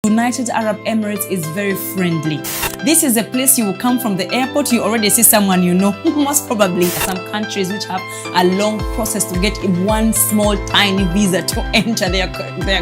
United Arab Emirates is very friendly. This is a place you will come from the airport, you already see someone you know, most probably. Some countries which have a long process to get one small tiny visa to enter their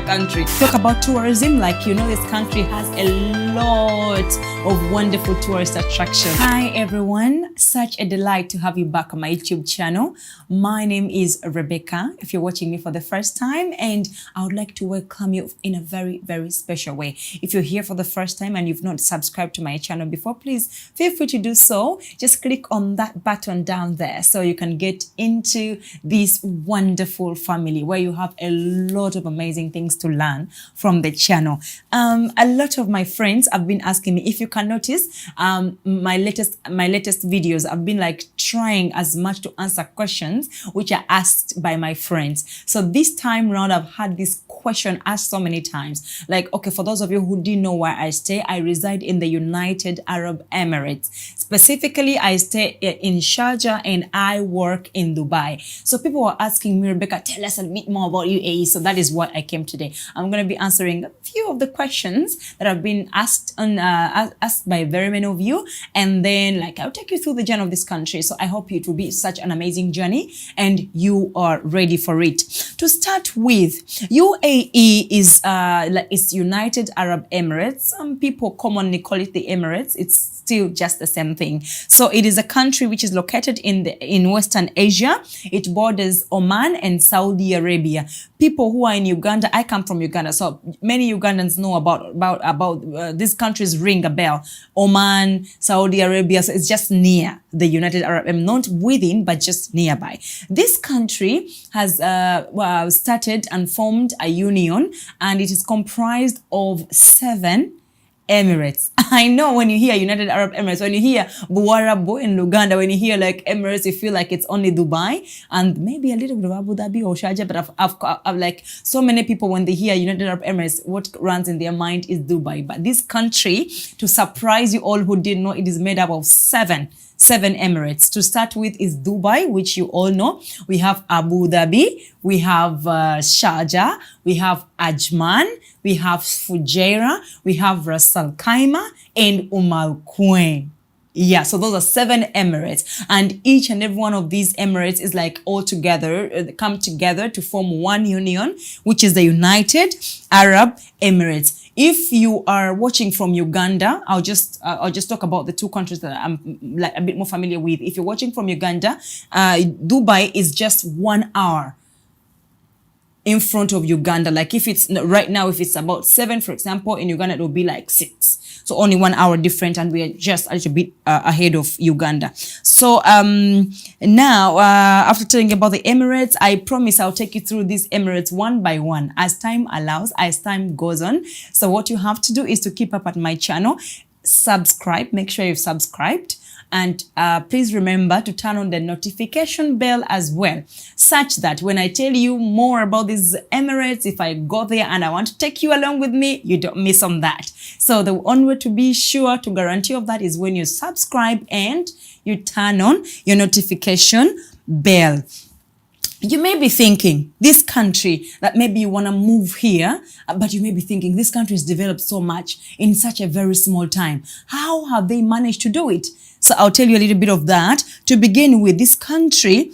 country. Talk about tourism, like you know, this country has a lot of wonderful tourist attractions. Hi everyone, such a delight to have you back on my YouTube channel. My name is Rebecca, if you're watching me for the first time, and I would like to welcome you in a very, very special way. If you're here for the first time and you've not subscribed to my channel before, please feel free to do so. Just click on that button down there so you can get into this wonderful family where you have a lot of amazing things to learn from the channel. A lot of my friends have been asking me, if you can notice, my latest videos, I've been like trying as much to answer questions which are asked by my friends. So this time round, I've had this question asked so many times. Like, okay, for those of you who didn't know where I stay, I reside in the United Arab Emirates. Specifically, I stay in Sharjah and I work in Dubai. So people were asking me, Rebecca, tell us a bit more about UAE. So that is what I came today. I'm going to be answering a few of the questions that have been asked by very many of you. And then like, I'll take you through the journey of this country. So I hope it will be such an amazing journey and you are ready for it. To start with, UAE is United Arab Emirates. Some people commonly call it the Emirates. It's still just the same thing. So it is a country which is located in Western Asia. It borders Oman and Saudi Arabia. People who are in Uganda, I come from Uganda, so many Ugandans know about these countries ring a bell. Oman, Saudi Arabia, so it's just near the United Arab Emirates, not within, but just nearby. This country has started and formed a union, and it is comprised of 7 Emirates. I know when you hear United Arab Emirates, when you hear Buarabu in Uganda, when you hear like Emirates, you feel like it's only Dubai and maybe a little bit of Abu Dhabi or Sharjah. But I've like so many people, when they hear United Arab Emirates, what runs in their mind is Dubai. But this country, to surprise you all who didn't know, it is made up of 7 Emirates. To start with is Dubai, which you all know. We have Abu Dhabi, we have Sharjah, we have Ajman, we have Fujairah, we have Ras Al Khaimah, and Al Quwain. Yeah, so those are 7 Emirates, and each and every one of these Emirates is like all together, come together to form one union, which is the United Arab Emirates. If you are watching from Uganda, I'll just talk about the 2 countries that I'm like a bit more familiar with. If you're watching from Uganda, Dubai is just 1 hour in front of Uganda. Like if it's right now, if it's about 7, for example, in Uganda, it will be like 6. So only 1 hour different, and we are just a little bit ahead of Uganda. So now, after telling about the Emirates, I promise I'll take you through these Emirates one by one as time allows, as time goes on. So what you have to do is to keep up at my channel, subscribe, make sure you've subscribed. And please remember to turn on the notification bell as well, such that when I tell you more about these Emirates, if I go there and I want to take you along with me, you don't miss on that. So the only way to be sure, to guarantee of that, is when you subscribe and you turn on your notification bell. You may be thinking, this country, that maybe you want to move here, but you may be thinking, this country has developed so much in such a very small time. How have they managed to do it? So I'll tell you a little bit of that. To begin with, this country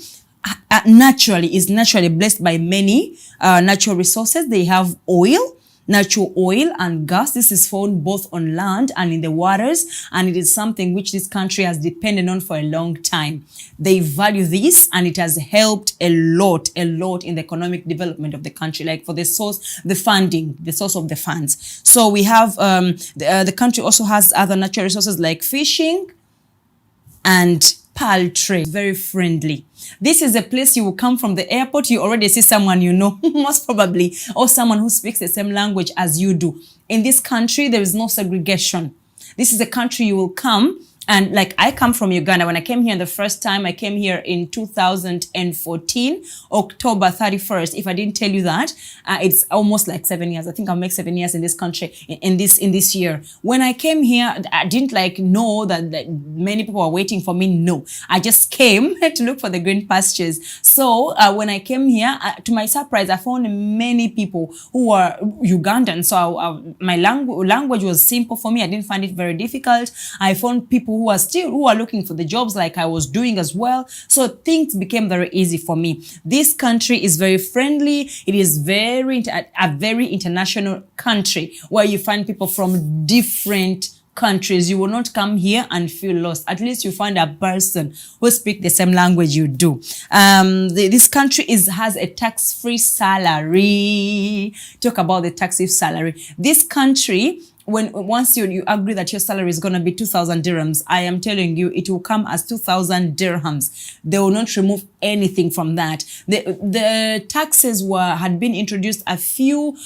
is naturally blessed by many natural resources. They have oil, natural oil and gas. This is found both on land and in the waters, and it is something which this country has depended on for a long time. They value this, and it has helped a lot in the economic development of the country, like for the source of the funds. So we have, the country also has other natural resources like fishing and poultry. Very friendly. This is a place you will come from the airport, you already see someone you know, most probably, or someone who speaks the same language as you do. In this country, there is no segregation. This is a country you will come And like, I come from Uganda. When I came here the first time, I came here in 2014, October 31st. If I didn't tell you that, it's almost like 7 years. I think I'll make 7 years in this country in this year. When I came here, I didn't like know that many people were waiting for me. No, I just came to look for the green pastures. So when I came here, to my surprise, I found many people who were Ugandan. So my language was simple for me. I didn't find it very difficult. I found people who are looking for the jobs like I was doing as well. So things became very easy for me. This country is very friendly. It is a very international country where you find people from different countries. You will not come here and feel lost. At least you find a person who speaks the same language you do. This country has a tax-free salary. Talk about the tax-free salary. This country, once you agree that your salary is going to be 2,000 dirhams, I am telling you, it will come as 2,000 dirhams. They will not remove anything from that. The taxes had been introduced a few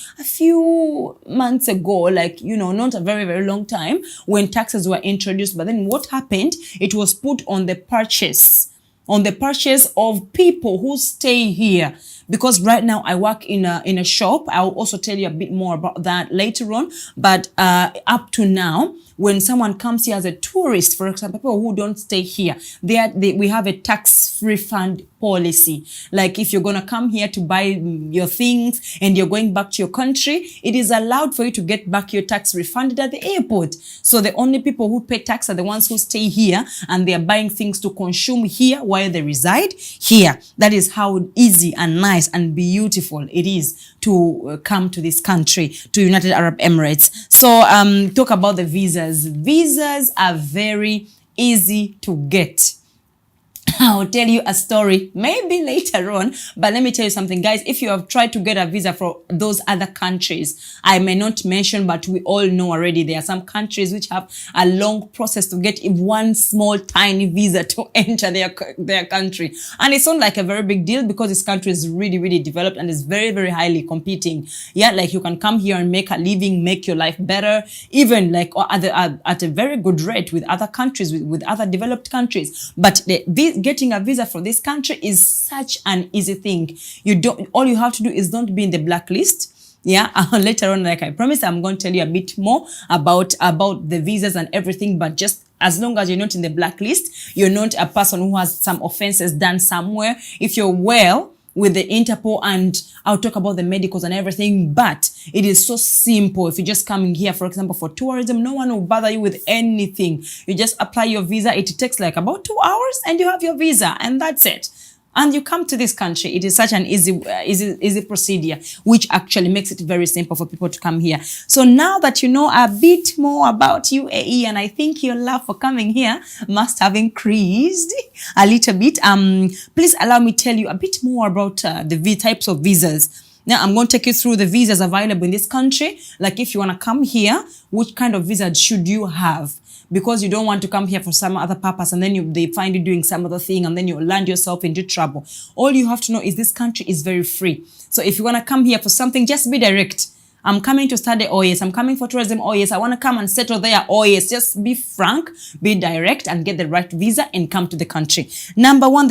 months ago, like, not a very, very long time when taxes were introduced. But then what happened? It was put on the purchase of people who stay here. Because right now I work in a shop. I'll also tell you a bit more about that later on. But up to now, when someone comes here as a tourist, for example, people who don't stay here, we have a tax refund policy. Like, if you're going to come here to buy your things and you're going back to your country, it is allowed for you to get back your tax refunded at the airport. So the only people who pay tax are the ones who stay here and they are buying things to consume here while they reside here. That is how easy and nice and beautiful it is to come to this country, to United Arab Emirates. So talk about the visas. Visas are very easy to get. I'll tell you a story maybe later on, but let me tell you something, guys. If you have tried to get a visa for those other countries, I may not mention, but we all know already there are some countries which have a long process to get one small tiny visa to enter their country. And it's not like a very big deal because this country is really, really developed and is very, very highly competing. Yeah, like you can come here and make a living, make your life better, even like at a very good rate with other countries, with other developed countries. But getting a visa for this country is such an easy thing. All you have to do is don't be in the blacklist. Yeah, later on, like I promised, I'm going to tell you a bit more about the visas and everything. But just as long as you're not in the blacklist, you're not a person who has some offenses done somewhere. If you're well with the Interpol, and I'll talk about the medicals and everything, but it is so simple. If you're just coming here, for example, for tourism, no one will bother you with anything. You just apply your visa. It takes like about 2 hours and you have your visa and that's it. And you come to this country. It is such an easy procedure, which actually makes it very simple for people to come here. So now that you know a bit more about UAE, and I think your love for coming here must have increased a little bit, please allow me to tell you a bit more about the types of visas. Now, I'm going to take you through the visas available in this country. Like, if you want to come here, which kind of visa should you have? Because you don't want to come here for some other purpose and then they find you doing some other thing and then you land yourself into trouble. All you have to know is this country is very free. So if you want to come here for something, just be direct. I'm coming to study. Oh yes. I'm coming for tourism. Oh yes. I want to come and settle there. Oh yes. Just be frank, be direct, and get the right visa and come to the country. Number one,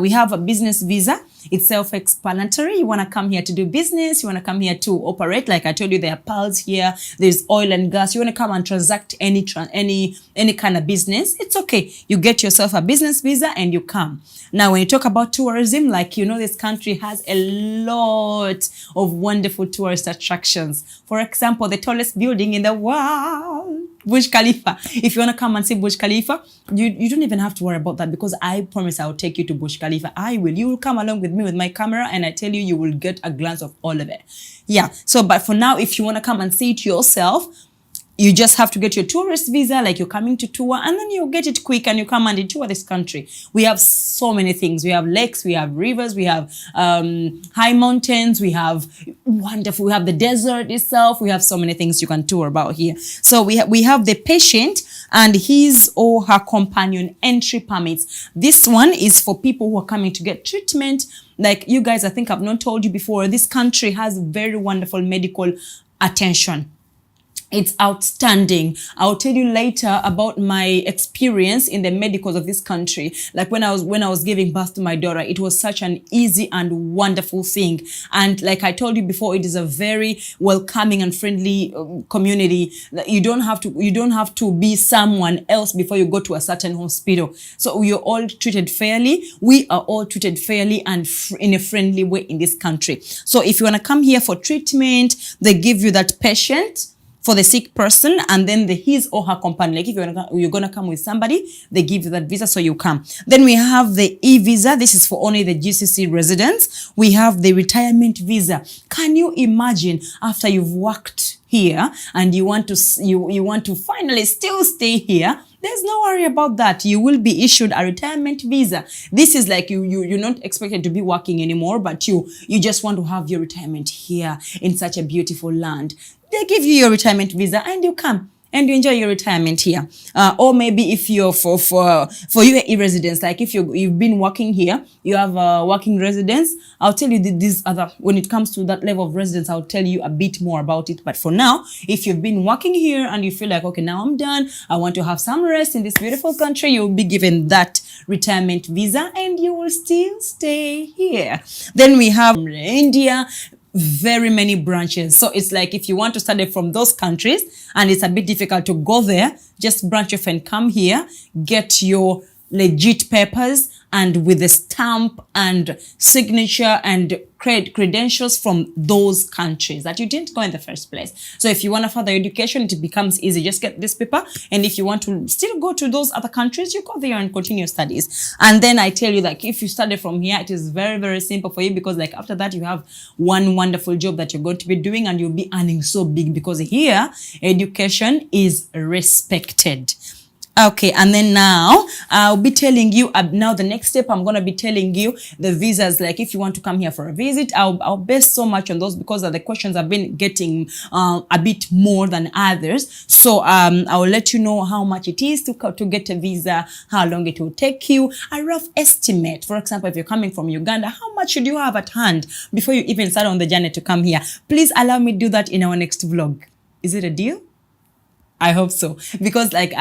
we have a business visa. It's self-explanatory. You want to come here to do business. You want to come here to operate. Like I told you, there are pearls here. There's oil and gas. You want to come and transact any kind of business. It's okay. You get yourself a business visa and you come. Now, when you talk about tourism, like, this country has a lot of wonderful tourist attractions. For example, the tallest building in the world, Burj Khalifa. If you want to come and see Burj Khalifa, you don't even have to worry about that, because I promise I'll take you to Burj Khalifa. You will come along with me with my camera, and I tell you, you will get a glance of all of it. Yeah. So, but for now, if you want to come and see it yourself, you just have to get your tourist visa, like you're coming to tour, and then you get it quick and you come and tour this country. We have so many things. We have lakes, we have rivers, we have high mountains, we have the desert itself. We have so many things you can tour about here. So we have the patient and his or her companion entry permits. This one is for people who are coming to get treatment. Like you guys, I think I've not told you before, this country has very wonderful medical attention. It's outstanding. I'll tell you later about my experience in the medicals of this country. Like when I was giving birth to my daughter, it was such an easy and wonderful thing. And like I told you before, it is a very welcoming and friendly community. You don't have to be someone else before you go to a certain hospital. So you're all treated fairly. We are all treated fairly and in a friendly way in this country. So if you want to come here for treatment, they give you that patient for the sick person, and then his or her company. Like if you're gonna come with somebody, they give you that visa, so you come. Then we have the e-visa. This is for only the GCC residents. We have the retirement visa. Can you imagine after you've worked here and you want to finally still stay here? There's no worry about that. You will be issued a retirement visa. This is like you're not expected to be working anymore, but you just want to have your retirement here in such a beautiful land. They give you your retirement visa and you come and you enjoy your retirement here. Or maybe if you're for UAE residents, like if you've been working here, you have a working residence. I'll tell you when it comes to that level of residence, I'll tell you a bit more about it. But for now, if you've been working here and you feel like, okay, now I'm done, I want to have some rest in this beautiful country, you'll be given that retirement visa and you will still stay here. Then we have India. Very many branches. So it's like if you want to study from those countries and it's a bit difficult to go there, just branch off and come here, get your legit papers and with the stamp and signature and credentials from those countries that you didn't go in the first place. So if you want a further education, it becomes easy. Just get this paper. And if you want to still go to those other countries, you go there and continue studies. And then I tell you, like, if you study from here, it is very, very simple for you because like after that, you have one wonderful job that you're going to be doing and you'll be earning so big because here education is respected. Okay, and then now I'll be telling you now the next step. I'm going to be telling you the visas. Like if you want to come here for a visit, I'll base so much on those because the questions I've been getting a bit more than others. So I'll let you know how much it is to get a visa, how long it will take you, a rough estimate. For example, if you're coming from Uganda, how much should you have at hand before you even start on the journey to come here? Please allow me to do that in our next vlog. Is it a deal? I hope so. Because like,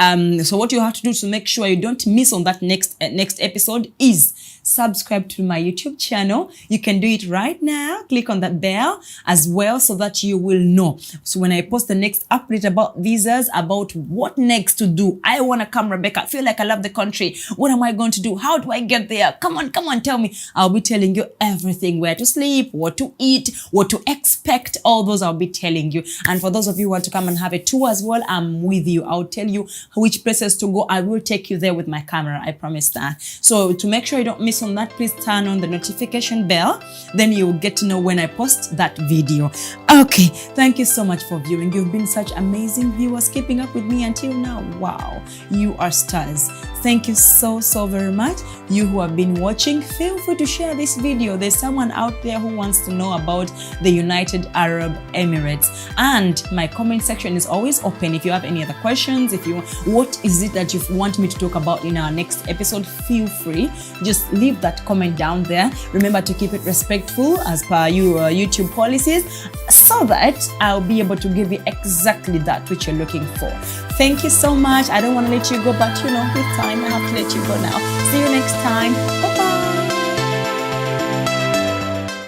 so what you have to do to make sure you don't miss on that next episode is subscribe to my YouTube channel. You can do it right now. Click on that bell as well so that you will know. So when I post the next update about visas, about what next to do, I want to come, Rebecca. I feel like I love the country. What am I going to do? How do I get there? Come on, tell me. I'll be telling you everything, where to sleep, what to eat, what to expect. All those I'll be telling you. And for those of you who want to come and have a tour as well, I'm with you. I'll tell you which places to go. I will take you there with my camera. I promise that. So to make sure you don't miss on that, please turn on the notification bell. Then you will get to know when I post that video. Okay, thank you so much for viewing. You've been such amazing viewers keeping up with me until now. Wow, you are stars. Thank you so very much. You who have been watching, feel free to share this video. There's someone out there who wants to know about the United Arab Emirates. And my comment section is always open. If you have any other questions, if you what is it that you want me to talk about in our next episode, feel free. Just leave that comment down there. Remember to keep it respectful as per your YouTube policies so that I'll be able to give you exactly that which you're looking for. Thank you so much. I don't want to let you go, but you know, with time I have to let you go now. See you next time. Bye-bye.